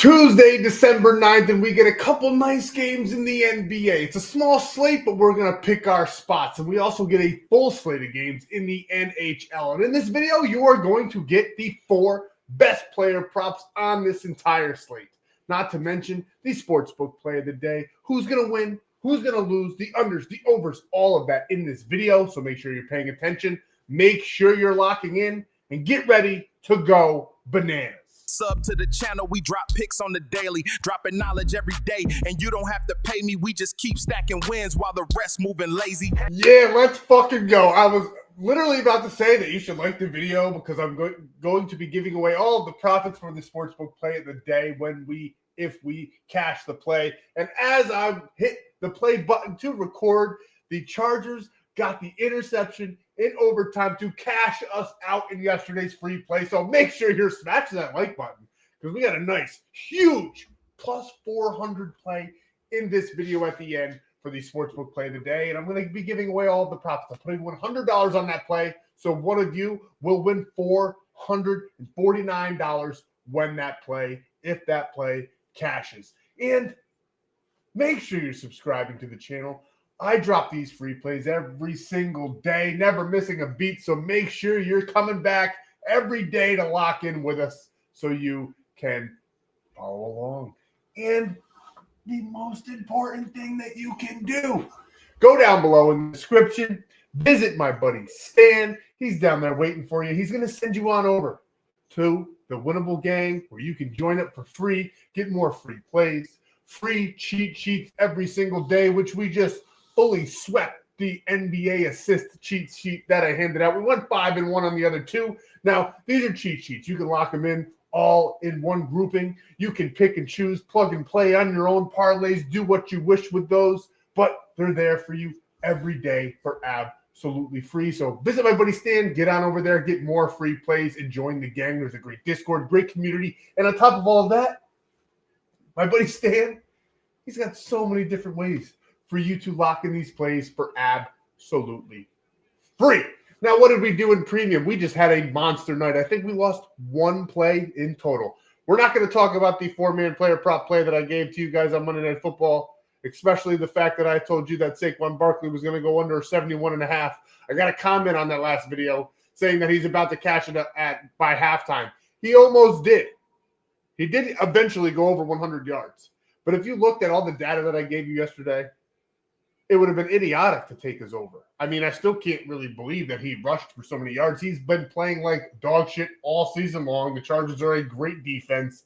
Tuesday, December 9th, and we get a couple nice games in the NBA. It's a small slate, but we're going to pick our spots. And we also get a full slate of games in the NHL. And in this video, you are going to get the 4 best player props on this entire slate. Not to mention the Sportsbook play of the day. Who's going to win? Who's going to lose? The unders, the overs, all of that in this video. So make sure you're paying attention. Make sure you're locking in and get ready to go bananas. Sub to the channel, we drop picks on the daily, dropping knowledge every day, and you don't have to pay me, we just keep stacking wins while the rest moving lazy. Yeah, let's fucking go. I was literally about to say that you should like the video because I'm going to be giving away all of the profits for the Sportsbook play of the day if we cash the play. And as I hit the play button to record, the Chargers got the interception in overtime to cash us out in yesterday's free play. So make sure you're smashing that like button because we got a nice, huge plus 400 play in this video at the end for the Sportsbook play of the day. And I'm going to be giving away all of the props. I'm putting $100 on that play. So one of you will win $449 when that play, if that play cashes. And make sure you're subscribing to the channel. I drop these free plays every single day, never missing a beat. So make sure you're coming back every day to lock in with us so you can follow along. And the most important thing that you can do, go down below in the description, visit my buddy Stan. He's down there waiting for you. He's going to send you on over to the Winnable Gang where you can join up for free, get more free plays, free cheat sheets every single day, which we just fully swept the NBA assist cheat sheet that I handed out. We went 5-1 on the other 2. Now, these are cheat sheets. You can lock them in all in one grouping. You can pick and choose, plug and play on your own parlays, do what you wish with those, but they're there for you every day for absolutely free. So visit my buddy Stan, get on over there, get more free plays, and join the gang. There's a great Discord, great community. And on top of all of that, my buddy Stan, he's got so many different ways for you to lock in these plays for absolutely free. Now, what did we do in premium? We just had a monster night. I think we lost 1 play in total. We're not going to talk about the 4-man player prop play that I gave to you guys on Monday Night Football, especially the fact that I told you that Saquon Barkley was going to go under 71.5. I got a comment on that last video saying that he's about to cash it by halftime. He almost did. He did eventually go over 100 yards. But if you looked at all the data that I gave you yesterday, it would have been idiotic to take us over. I mean, I still can't really believe that he rushed for so many yards. He's been playing like dog shit all season long. The Chargers are a great defense.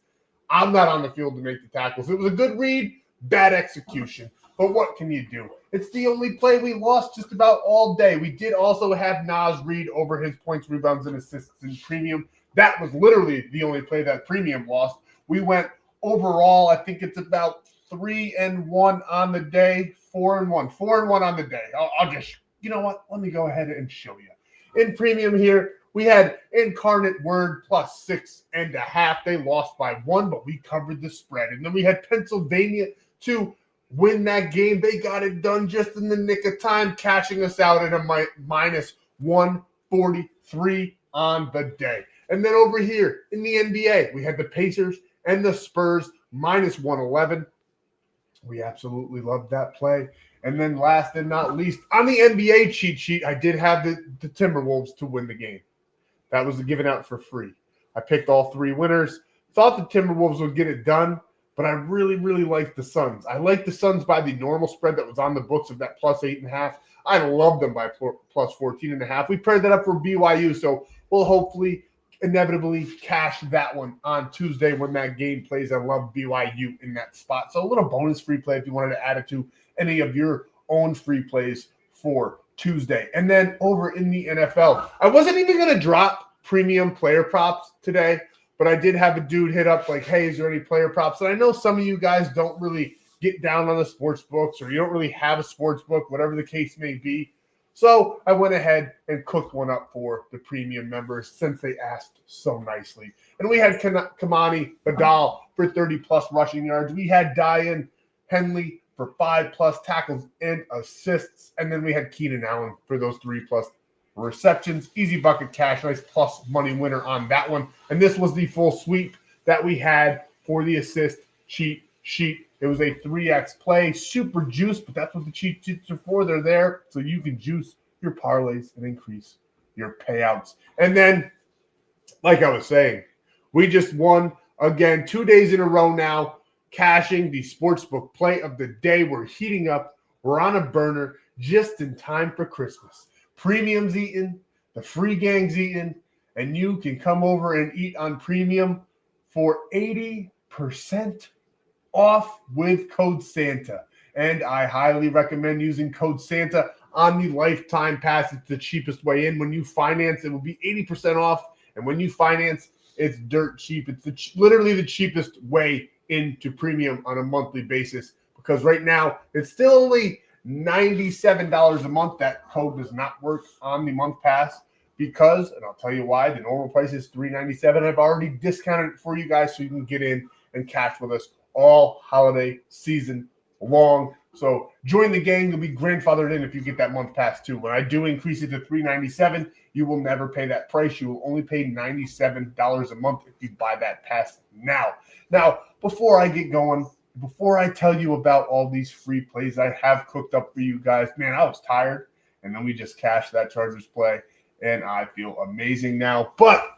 I'm not on the field to make the tackles. It was a good read, bad execution. But what can you do? It's the only play we lost just about all day. We did also have Nas Reed over his points, rebounds, and assists in premium. That was literally the only play that premium lost. We went overall, I think it's about 3-1 on the day, 4-1 on the day. I'll just, you know what? Let me go ahead and show you. In premium here, we had Incarnate Word plus 6.5. They lost by 1, but we covered the spread. And then we had Pennsylvania to win that game. They got it done just in the nick of time, cashing us out at a minus 143 on the day. And then over here in the NBA, we had the Pacers and the Spurs minus 111. We absolutely loved that play. And then last and not least, on the NBA cheat sheet, I did have the Timberwolves to win the game. That was given out for free. I picked all 3 winners. Thought the Timberwolves would get it done, but I really, really liked the Suns. I liked the Suns by the normal spread that was on the books of that plus 8.5. I love them by plus 14.5. We paired that up for BYU, so we'll hopefully inevitably cash that one on Tuesday when that game plays. I love BYU in that spot. So a little bonus free play if you wanted to add it to any of your own free plays for Tuesday. And then over in the NFL, I wasn't even going to drop premium player props today, but I did have a dude hit up like, hey, is there any player props? And I know some of you guys don't really get down on the sports books or you don't really have a sports book, whatever the case may be. So I went ahead and cooked one up for the premium members since they asked so nicely. And we had Kamani Badal for 30-plus rushing yards. We had Diane Henley for 5-plus tackles and assists. And then we had Keenan Allen for those 3-plus receptions. Easy bucket cash, nice plus money winner on that one. And this was the full sweep that we had for the assist cheat sheet. It was a 3x play, super juice, but that's what the cheat sheets are for. They're there so you can juice your parlays and increase your payouts. And then, like I was saying, we just won again 2 days in a row now, cashing the Sportsbook play of the day. We're heating up. We're on a burner just in time for Christmas. Premium's eaten, the free gang's eaten, and you can come over and eat on Premium for 80% off with code Santa. And I highly recommend using code Santa on the lifetime pass. It's the cheapest way in. When you finance, it will be 80% off. And when you finance, it's dirt cheap. It's literally the cheapest way into Premium on a monthly basis, because right now it's still only $97 a month. That code does not work on the month pass because, and I'll tell you why, the normal price is $397. I've already discounted it for you guys so you can get in and cash with us all holiday season long. So join the gang. You'll be grandfathered in if you get that month pass too. When I do increase it to $397, you will never pay that price. You will only pay $97 a month if you buy that pass now. Now, before I get going, before I tell you about all these free plays I have cooked up for you guys, man, I was tired, and then we just cashed that Chargers play, and I feel amazing now. But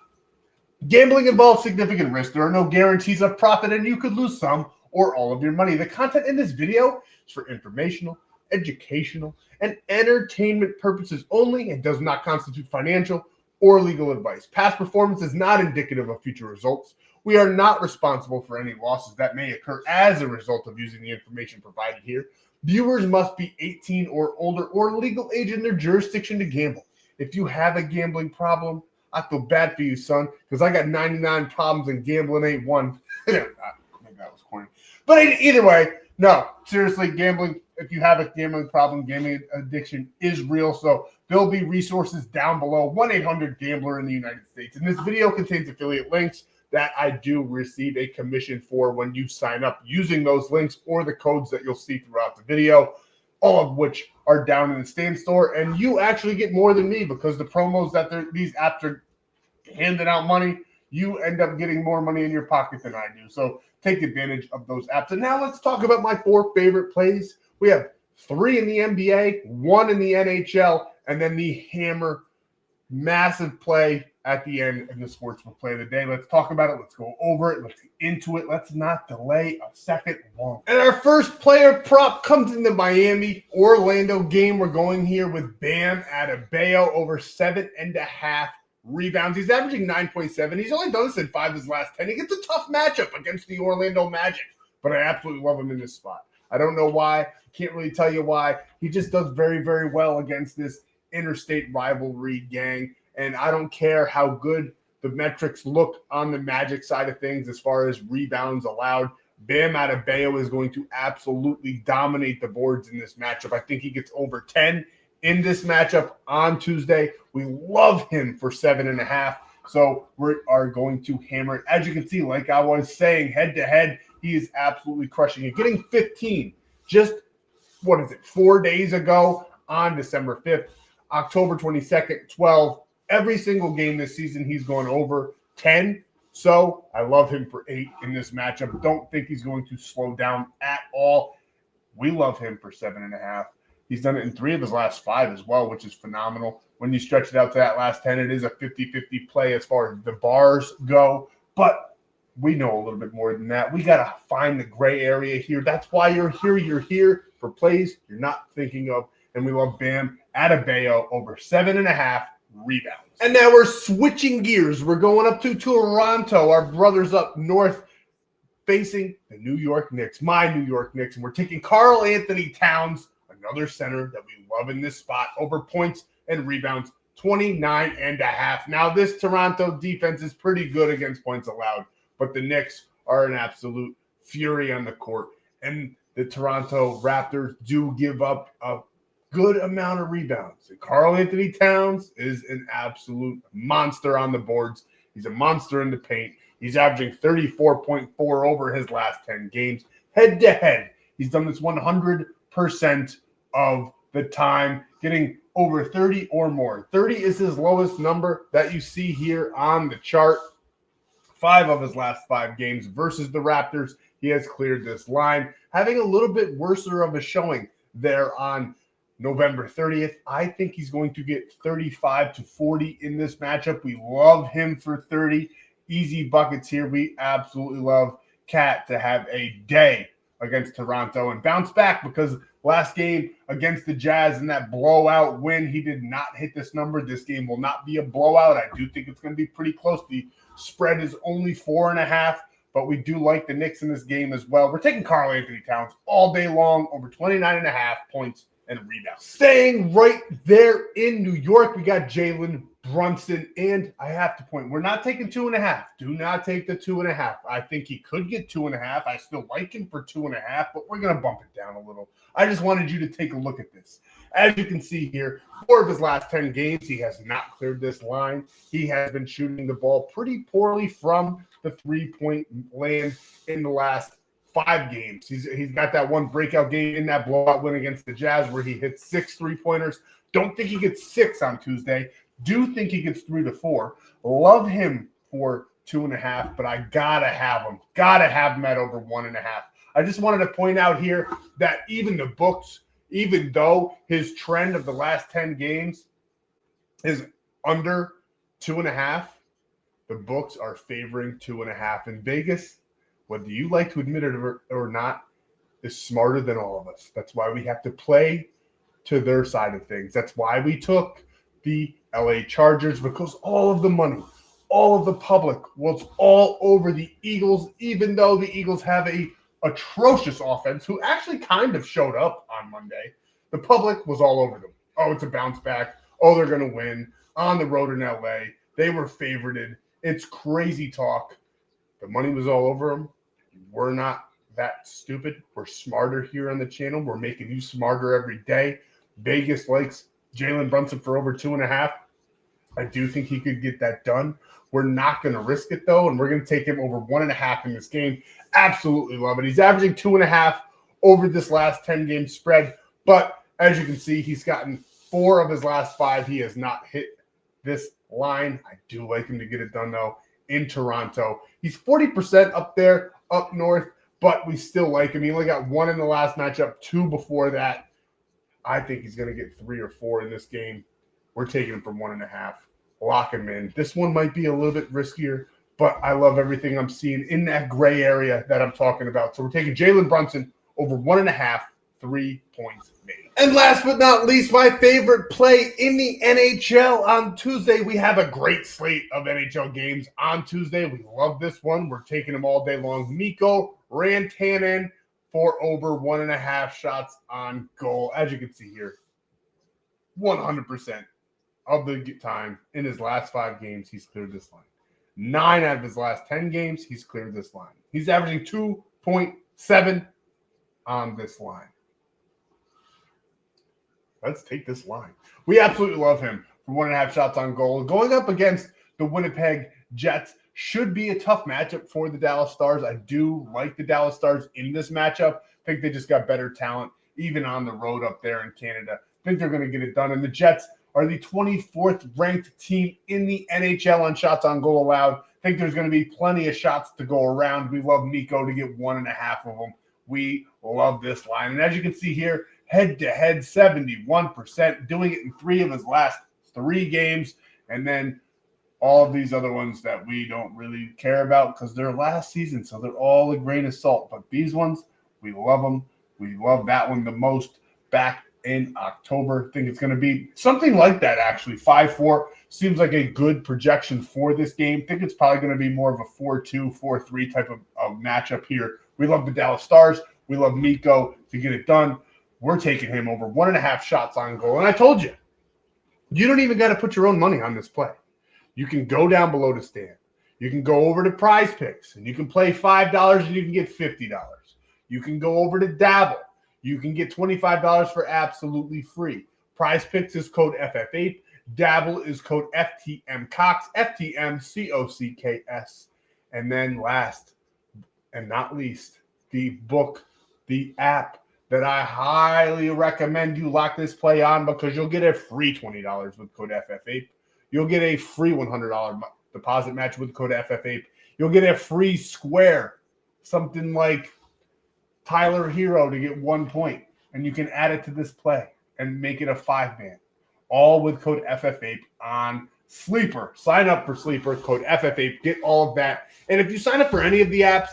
gambling involves significant risk. There are no guarantees of profit, and you could lose some or all of your money. The content in this video is for informational, educational, and entertainment purposes only and does not constitute financial or legal advice. Past performance is not indicative of future results. We are not responsible for any losses that may occur as a result of using the information provided here. Viewers must be 18 or older or legal age in their jurisdiction to gamble. If you have a gambling problem, I feel bad for you, son, because I got 99 problems and gambling ain't one. I think that was corny. But either way, no, seriously, gambling, if you have a gambling problem, gambling addiction is real. So there'll be resources down below, 1-800-GAMBLER in the United States. And this video contains affiliate links that I do receive a commission for when you sign up using those links or the codes that you'll see throughout the video, all of which are down in the Stan.store. And you actually get more than me because the promos that these apps are handing out money, you end up getting more money in your pocket than I do. So take advantage of those apps. And now let's talk about my 4 favorite plays. We have 3 in the NBA, 1 in the NHL, and then the hammer massive play at the end of the Sportsbook play of the day. Let's talk about it. Let's go over it. Let's get into it. Let's not delay a second long. And our first player prop comes in the Miami-Orlando game. We're going here with Bam Adebayo over 7.5 rebounds. He's averaging 9.7. He's only done this in 5 of his last 10. He gets a tough matchup against the Orlando Magic, but I absolutely love him in this spot. I don't know why. Can't really tell you why. He just does very, very well against this interstate rivalry gang. And I don't care how good the metrics look on the Magic side of things as far as rebounds allowed. Bam Adebayo is going to absolutely dominate the boards in this matchup. I think he gets over 10 in this matchup on Tuesday. We love him for 7.5. So we are going to hammer it. As you can see, like I was saying, head-to-head, he is absolutely crushing it. Getting 15 just, 4 days ago on December 5th, October 22nd, 12. Every single game this season, he's gone over 10. So I love him for 8 in this matchup. Don't think he's going to slow down at all. We love him for 7.5. He's done it in 3 of his last 5 as well, which is phenomenal. When you stretch it out to that last 10, it is a 50-50 play as far as the bars go. But we know a little bit more than that. We got to find the gray area here. That's why you're here. You're here for plays you're not thinking of. And we love Bam Adebayo over 7.5 rebounds. And now we're switching gears. We're going up to Toronto. Our brothers up north facing the New York Knicks, my New York Knicks. And we're taking Karl-Anthony Towns, another center that we love in this spot, over points and rebounds, 29.5. Now, this Toronto defense is pretty good against points allowed, but the Knicks are an absolute fury on the court. And the Toronto Raptors do give up a good amount of rebounds. And Karl-Anthony Towns is an absolute monster on the boards. He's a monster in the paint. He's averaging 34.4 over his last 10 games. Head-to-head, he's done this 100% of the time, getting over 30 or more. 30 is his lowest number that you see here on the chart. 5 of his last 5 games versus the Raptors, he has cleared this line, having a little bit worse of a showing there on November 30th. I think he's going to get 35 to 40 in this matchup. We love him for 30. Easy buckets here. We absolutely love Cat to have a day against Toronto and bounce back, because last game against the Jazz in that blowout win, he did not hit this number. This game will not be a blowout. I do think it's going to be pretty close. The spread is only 4.5, but we do like the Knicks in this game as well. We're taking Karl-Anthony Towns all day long, over 29.5 points and rebounds. Staying right there in New York, we got Jalen Brunson, and I have to point, we're not taking 2.5. Do not take the 2.5. I think he could get 2.5. I still like him for 2.5, but we're going to bump it down a little. I just wanted you to take a look at this. As you can see here, 4 of his last 10 games, he has not cleared this line. He has been shooting the ball pretty poorly from the three-point land in the last 5 games. He's got that one breakout game in that blowout win against the Jazz where he hit 6 3-pointers. Don't think he gets 6 on Tuesday. Do think he gets 3 to 4. Love him for 2.5, but I gotta have him. Gotta have him at over 1.5. I just wanted to point out here that even the books, even though his trend of the last 10 games is under 2.5, the books are favoring 2.5. In Vegas, whether you like to admit it or not, is smarter than all of us. That's why we have to play to their side of things. That's why we took the LA Chargers, because all of the money, all of the public was all over the Eagles, even though the Eagles have a atrocious offense who actually kind of showed up on Monday. The public was all over them. Oh, it's a bounce back. Oh, they're going to win on the road in LA. They were favorited. It's crazy talk. The money was all over them. We're not that stupid. We're smarter here on the channel. We're making you smarter every day. Vegas likes Jalen Brunson for over 2.5. I do think he could get that done. We're not going to risk it, though, and we're going to take him over 1.5 in this game. Absolutely love it. He's averaging 2.5 over this last 10-game spread, but as you can see, he's gotten 4 of his last 5. He has not hit this line. I do like him to get it done, though, in Toronto. He's 40% up there, up north, but we still like him. He only got 1 in the last matchup, 2 before that. I think he's going to get 3 or 4 in this game. We're taking him for 1.5. Lock him in. This one might be a little bit riskier, but I love everything I'm seeing in that gray area that I'm talking about. So we're taking Jalen Brunson over 1.5, 3 points made. And last but not least, my favorite play in the NHL on Tuesday. We have a great slate of NHL games on Tuesday. We love this one. We're taking them all day long. Mikko Rantanen for over 1.5 shots on goal. As you can see here, 100% of the time in his last 5 games, he's cleared this line. 9 out of his last 10 games, he's cleared this line. He's averaging 2.7 on this line. Let's take this line. We absolutely love him for 1.5 shots on goal. Going up against the Winnipeg Jets should be a tough matchup for the Dallas Stars. I do like the Dallas Stars in this matchup. I think they just got better talent, even on the road up there in Canada. I think they're going to get it done. And the Jets are the 24th ranked team in the NHL on shots on goal allowed. I think there's going to be plenty of shots to go around. We love Mikko to get 1.5 of them. We love this line. And as you can see here, head-to-head 71%, doing it in 3 of his last 3 games. And then all of these other ones that we don't really care about because they're last season, so they're all a grain of salt. But these ones, we love them. We love that one the most back in October. I think it's going to be something like that, actually. 5-4 seems like a good projection for this game. I think it's probably going to be more of a 4-2, 4-3 type of matchup here. We love the Dallas Stars. We love Mikko to get it done. We're taking him over 1.5 shots on goal. And I told you, you don't even got to put your own money on this play. You can go down below to Stan. You can go over to Prizepicks, and you can play $5 and you can get $50. You can go over to Dabble. You can get $25 for absolutely free. Prizepicks is code FF8. Dabble is code FTMCOX, FTMCOCKS. And then last and not least, the book, the app that I highly recommend you lock this play on because you'll get a free $20 with code FF8. You'll get a free $100 deposit match with code FF8. You'll get a free square, something like Tyler Hero to get 1 point, and you can add it to this play and make it a 5-man, all with code FF8 on Sleeper. Sign up for Sleeper, code FF8, get all of that. And if you sign up for any of the apps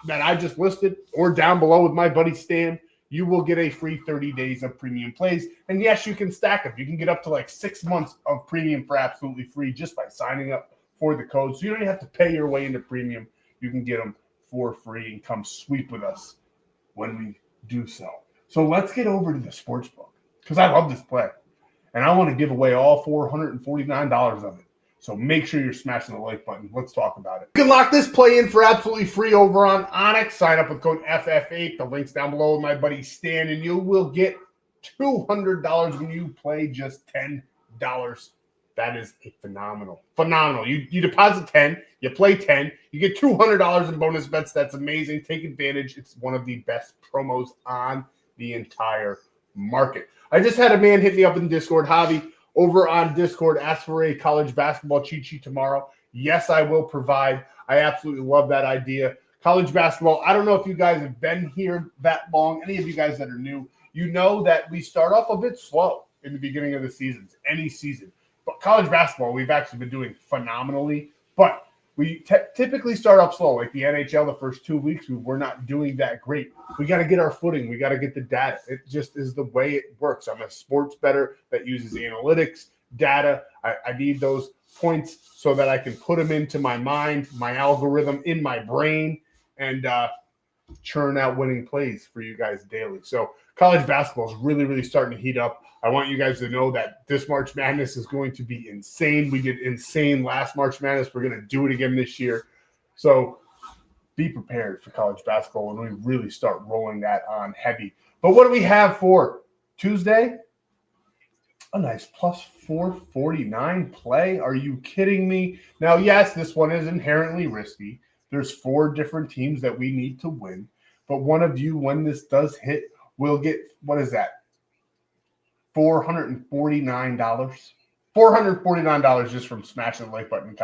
that I just listed or down below with my buddy Stan, you will get a free 30 days of premium plays. And yes, you can stack them. You can get up to like 6 months of premium for absolutely free just by signing up for the code. So you don't even have to pay your way into premium. You can get them for free and come sweep with us when we do so. So let's get over to the Sportsbook because I love this play. And I want to give away all $449 of it. So make sure you're smashing the like button. Let's talk about it. You can lock this play in for absolutely free over on Onyx. Sign up with code FF8. The link's down below with my buddy Stan, and you will get $200 when you play just $10. That is a phenomenal. You deposit 10, you play 10, you get $200 in bonus bets. That's amazing. Take advantage. It's one of the best promos on the entire market. I just had a man hit me up in Discord, Javi, over on Discord, ask for a college basketball cheat sheet tomorrow. Yes, I will provide. I absolutely love that idea. College basketball, I don't know if you guys have been here that long. Any of you guys that are new, you know that we start off a bit slow in the beginning of the seasons, any season. But college basketball, we've actually been doing phenomenally. But we typically start off slow. Like the NHL, the first 2 weeks, we're not doing that great. We got to get our footing. We got to get the data. It just is the way it works. I'm a sports bettor that uses analytics, data. I need those points so that I can put them into my mind, my algorithm in my brain, and churn out winning plays for you guys daily. So college basketball is really, really starting to heat up. I want you guys to know that this March Madness is going to be insane. We did insane last March Madness. We're going to do it again this year. So be prepared for college basketball when we really start rolling that on heavy. But what do we have for Tuesday? A nice plus 449 play. Are you kidding me? Now, yes, this one is inherently risky. There's 4 different teams that we need to win. But one of you, when this does hit, will get, what is that? $449. $449 just from smashing the like button,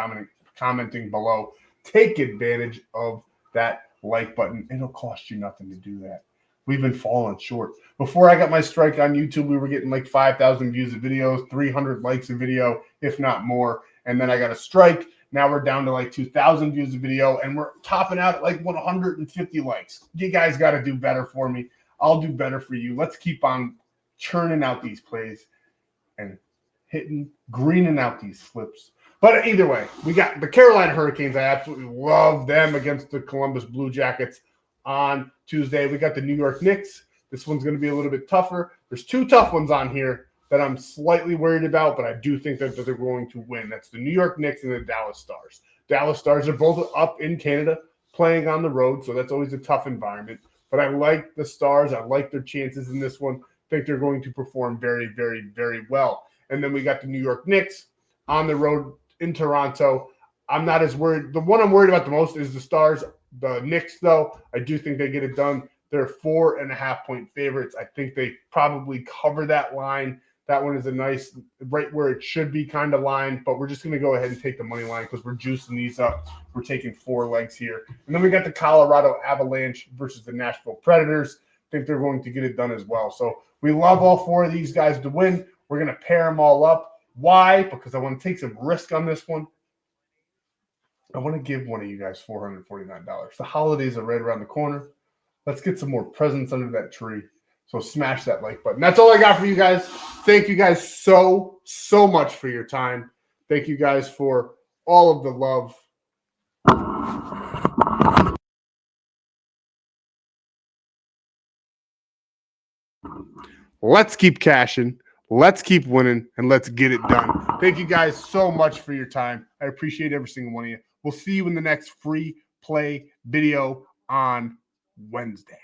commenting below. Take advantage of that like button. It'll cost you nothing to do that. We've been falling short. Before I got my strike on YouTube, we were getting like 5,000 views of videos, 300 likes a video, if not more. And then I got a strike. Now we're down to like 2,000 views a video, and we're topping out at like 150 likes. You guys got to do better for me. I'll do better for you. Let's keep on churning out these plays and greening out these flips. But either way, we got the Carolina Hurricanes. I absolutely love them against the Columbus Blue Jackets on Tuesday. We got the New York Knicks. This one's going to be a little bit tougher. There's 2 tough ones on here that I'm slightly worried about, but I do think that they're going to win. That's the New York Knicks and the Dallas Stars. Dallas Stars are both up in Canada playing on the road, so that's always a tough environment. But I like the Stars. I like their chances in this one. I think they're going to perform very, very, very well. And then we got the New York Knicks on the road in Toronto. I'm not as worried. The one I'm worried about the most is the Stars. The Knicks, though, I do think they get it done. They're 4.5-point favorites. I think they probably cover that line. That one is a nice, right where it should be kind of line, but we're just going to go ahead and take the money line because we're juicing these up. We're taking 4 legs here. And then we got the Colorado Avalanche versus the Nashville Predators. I think they're going to get it done as well. So we love all 4 of these guys to win. We're going to pair them all up. Why? Because I want to take some risk on this one. I want to give one of you guys $449. The holidays are right around the corner. Let's get some more presents under that tree. So smash that like button. That's all I got for you guys. Thank you guys so much for your time. Thank you guys for all of the love. Let's keep cashing. Let's keep winning, and let's get it done. Thank you guys so much for your time. I appreciate every single one of you. We'll see you in the next free play video on Wednesday.